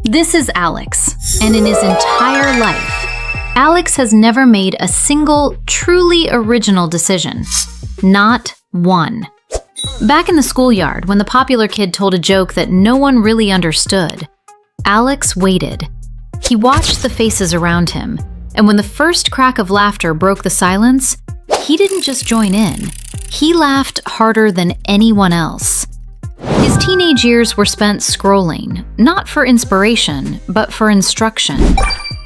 This is Alex, and in his entire life, Alex has never made a single truly original decision. Not one. Back in the schoolyard, when the popular kid told a joke that no one really understood, Alex waited. He watched the faces around him, and when the first crack of laughter broke the silence, he didn't just join in. He laughed harder than anyone else. His teenage years were spent scrolling, not for inspiration, but for instruction.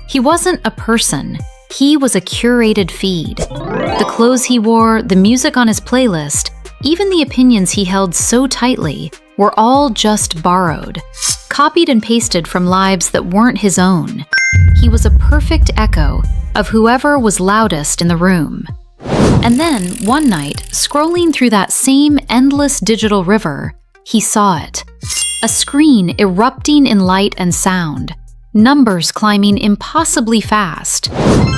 He wasn't a person. He was a curated feed. The clothes he wore, the music on his playlist, even the opinions he held so tightly were all just borrowed, copied and pasted from lives that weren't his own. He was a perfect echo of whoever was loudest in the room. And then, one night, scrolling through that same endless digital river, he saw it. A screen erupting in light and sound, numbers climbing impossibly fast,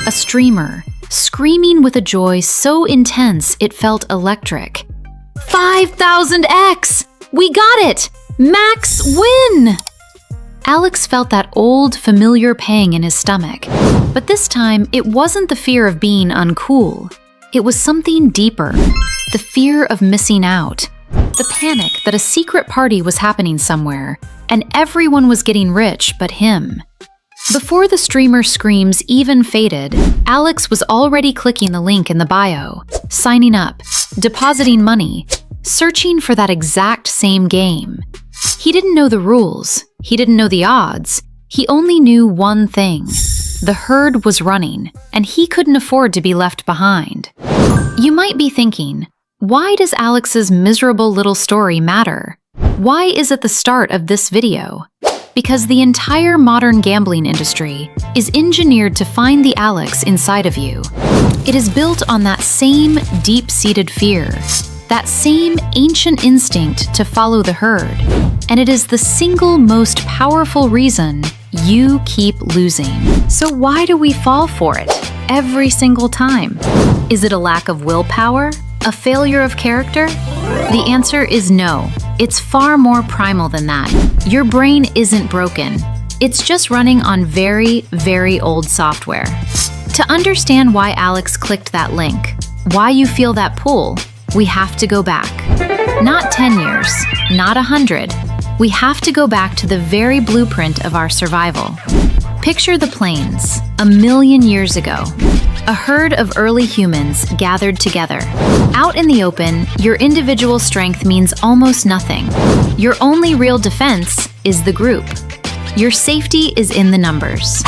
a streamer screaming with a joy so intense it felt electric. 5,000x! We got it! Max win! Alex felt that old, familiar pang in his stomach, but this time it wasn't the fear of being uncool. It was something deeper, the fear of missing out. The panic that a secret party was happening somewhere, and everyone was getting rich but him. Before the streamer's screams even faded, Alex was already clicking the link in the bio, signing up, depositing money, searching for that exact same game. He didn't know the rules, he didn't know the odds, he only knew one thing. The herd was running, and he couldn't afford to be left behind. You might be thinking, why does Alex's miserable little story matter? Why is it the start of this video? Because the entire modern gambling industry is engineered to find the Alex inside of you. It is built on that same deep-seated fear, that same ancient instinct to follow the herd, and it is the single most powerful reason you keep losing. So why do we fall for it every single time? Is it a lack of willpower? A failure of character? The answer is no. It's far more primal than that. Your brain isn't broken. It's just running on very, very old software. To understand why Alex clicked that link, why you feel that pull, we have to go back. Not 10 years, not 100. We have to go back to the very blueprint of our survival. Picture the plains, 1,000,000 years ago. A herd of early humans gathered together. Out in the open, your individual strength means almost nothing. Your only real defense is the group. Your safety is in the numbers.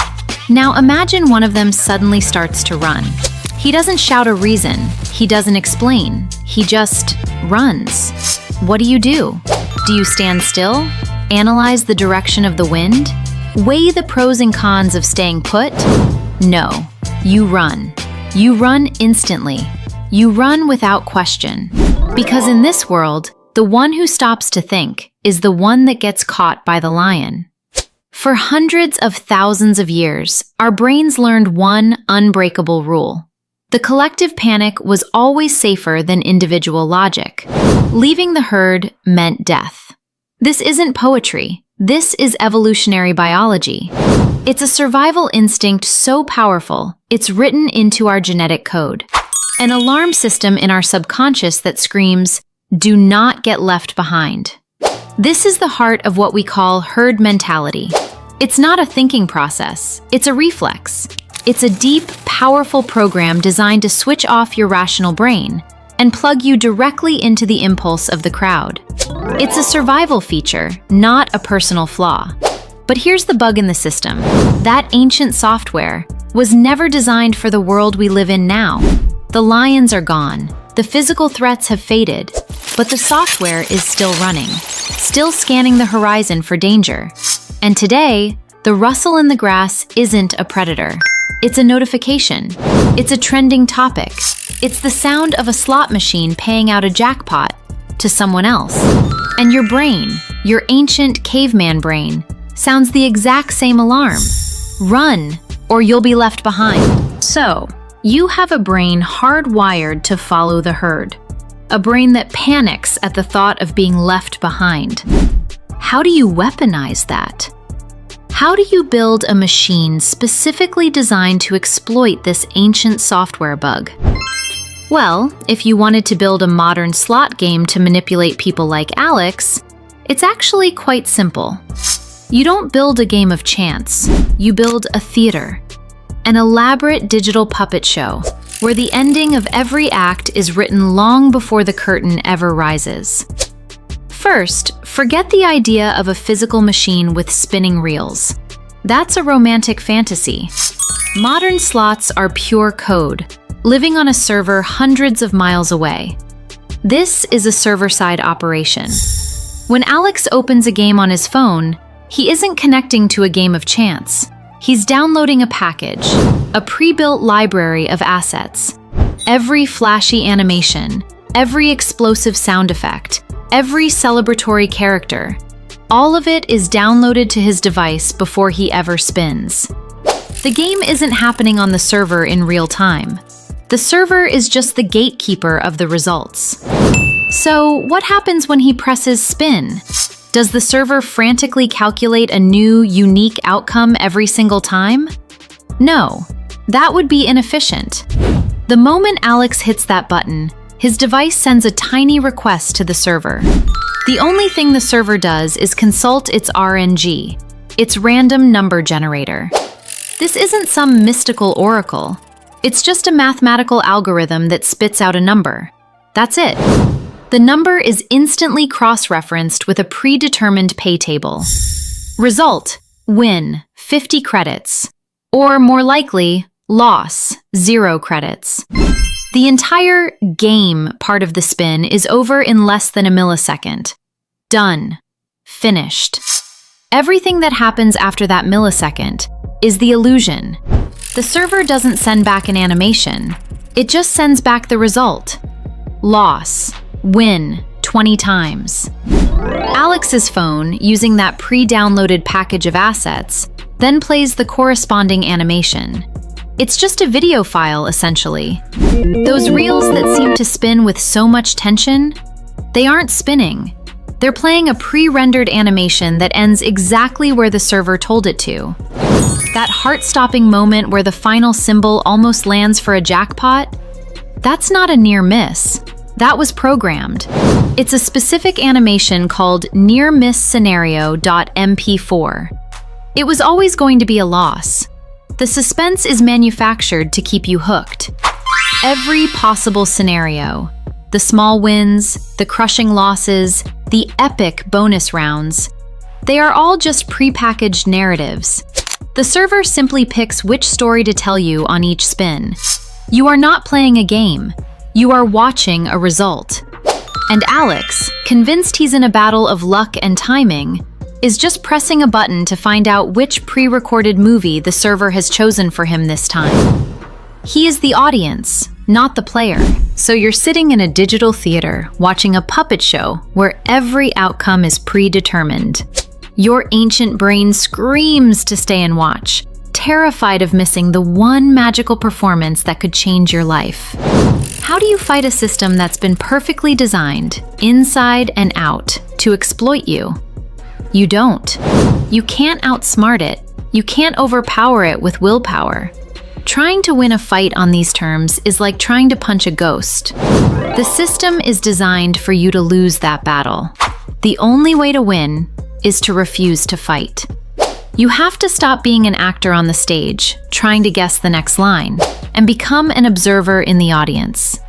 Now imagine one of them suddenly starts to run. He doesn't shout a reason. He doesn't explain. He just runs. What do? Do you stand still? Analyze the direction of the wind? Weigh the pros and cons of staying put? No. You run. You run instantly. You run without question. Because in this world, the one who stops to think is the one that gets caught by the lion. For hundreds of thousands of years, our brains learned one unbreakable rule. The collective panic was always safer than individual logic. Leaving the herd meant death. This isn't poetry. This is evolutionary biology. It's a survival instinct so powerful, it's written into our genetic code. An alarm system in our subconscious that screams, "Do not get left behind." This is the heart of what we call herd mentality. It's not a thinking process, it's a reflex. It's a deep, powerful program designed to switch off your rational brain and plug you directly into the impulse of the crowd. It's a survival feature, not a personal flaw. But here's the bug in the system. That ancient software was never designed for the world we live in now. The lions are gone, the physical threats have faded, but the software is still running, still scanning the horizon for danger. And today, the rustle in the grass isn't a predator. It's a notification. It's a trending topic. It's the sound of a slot machine paying out a jackpot to someone else. And your brain, your ancient caveman brain, sounds the exact same alarm. Run, or you'll be left behind. So, you have a brain hardwired to follow the herd. A brain that panics at the thought of being left behind. How do you weaponize that? How do you build a machine specifically designed to exploit this ancient software bug? Well, if you wanted to build a modern slot game to manipulate people like Alex, it's actually quite simple. You don't build a game of chance, you build a theater. An elaborate digital puppet show, where the ending of every act is written long before the curtain ever rises. First, forget the idea of a physical machine with spinning reels. That's a romantic fantasy. Modern slots are pure code, living on a server hundreds of miles away. This is a server-side operation. When Alex opens a game on his phone, he isn't connecting to a game of chance. He's downloading a package, a pre-built library of assets. Every flashy animation, every explosive sound effect, every celebratory character, all of it is downloaded to his device before he ever spins. The game isn't happening on the server in real time. The server is just the gatekeeper of the results. So, what happens when he presses spin? Does the server frantically calculate a new, unique outcome every single time? No, that would be inefficient. The moment Alex hits that button, his device sends a tiny request to the server. The only thing the server does is consult its RNG, its random number generator. This isn't some mystical oracle. It's just a mathematical algorithm that spits out a number. That's it. The number is instantly cross-referenced with a predetermined pay table. Result: win, 50 credits. Or more likely, loss, 0 credits. The entire game part of the spin is over in less than a millisecond. Done. Finished. Everything that happens after that millisecond is the illusion. The server doesn't send back an animation. It just sends back the result. Loss. Win 20 times. Alex's phone, using that pre-downloaded package of assets, then plays the corresponding animation. It's just a video file, essentially. Those reels that seem to spin with so much tension, they aren't spinning. They're playing a pre-rendered animation that ends exactly where the server told it to. That heart-stopping moment where the final symbol almost lands for a jackpot? That's not a near miss. That was programmed. It's a specific animation called near-miss-scenario.mp4. It was always going to be a loss. The suspense is manufactured to keep you hooked. Every possible scenario, the small wins, the crushing losses, the epic bonus rounds, they are all just pre-packaged narratives. The server simply picks which story to tell you on each spin. You are not playing a game. You are watching a result. And Alex, convinced he's in a battle of luck and timing, is just pressing a button to find out which pre-recorded movie the server has chosen for him this time. He is the audience, not the player. So you're sitting in a digital theater, watching a puppet show where every outcome is predetermined. Your ancient brain screams to stay and watch, terrified of missing the one magical performance that could change your life. How do you fight a system that's been perfectly designed, inside and out, to exploit you? You don't. You can't outsmart it. You can't overpower it with willpower. Trying to win a fight on these terms is like trying to punch a ghost. The system is designed for you to lose that battle. The only way to win is to refuse to fight. You have to stop being an actor on the stage, trying to guess the next line, and become an observer in the audience.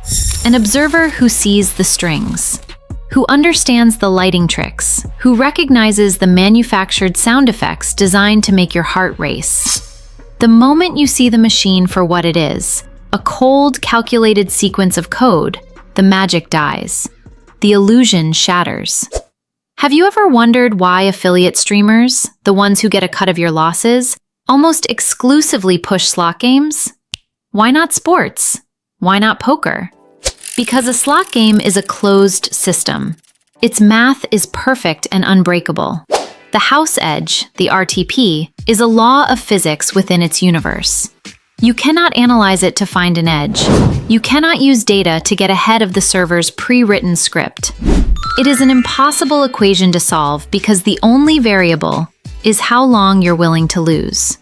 An observer who sees the strings, who understands the lighting tricks, who recognizes the manufactured sound effects designed to make your heart race. The moment you see the machine for what it is, a cold, calculated sequence of code, the magic dies. The illusion shatters. Have you ever wondered why affiliate streamers, the ones who get a cut of your losses, almost exclusively push slot games? Why not sports? Why not poker? Because a slot game is a closed system. Its math is perfect and unbreakable. The house edge, the RTP, is a law of physics within its universe. You cannot analyze it to find an edge. You cannot use data to get ahead of the server's pre-written script. It is an impossible equation to solve because the only variable is how long you're willing to lose.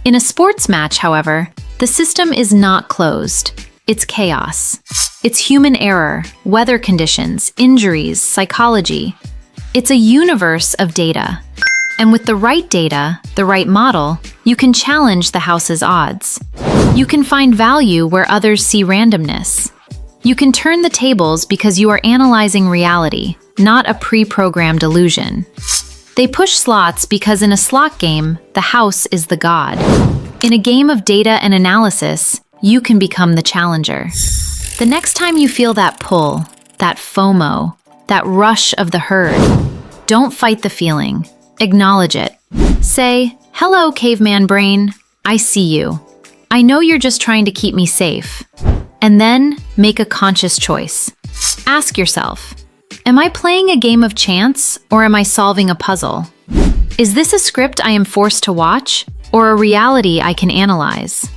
In a sports match, however, the system is not closed. It's chaos. It's human error, weather conditions, injuries, psychology. It's a universe of data. And with the right data, the right model, you can challenge the house's odds. You can find value where others see randomness. You can turn the tables because you are analyzing reality, not a pre-programmed illusion. They push slots because in a slot game, the house is the god. In a game of data and analysis, you can become the challenger. The next time you feel that pull, that FOMO, that rush of the herd, don't fight the feeling. Acknowledge it. Say, "Hello, caveman brain. I see you. I know you're just trying to keep me safe." And then make a conscious choice. Ask yourself, am I playing a game of chance or am I solving a puzzle? Is this a script I am forced to watch or a reality I can analyze?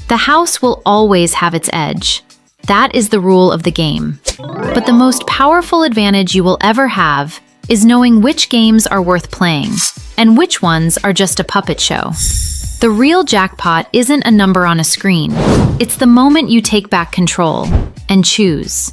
The house will always have its edge. That is the rule of the game. But the most powerful advantage you will ever have is knowing which games are worth playing and which ones are just a puppet show. The real jackpot isn't a number on a screen. It's the moment you take back control and choose.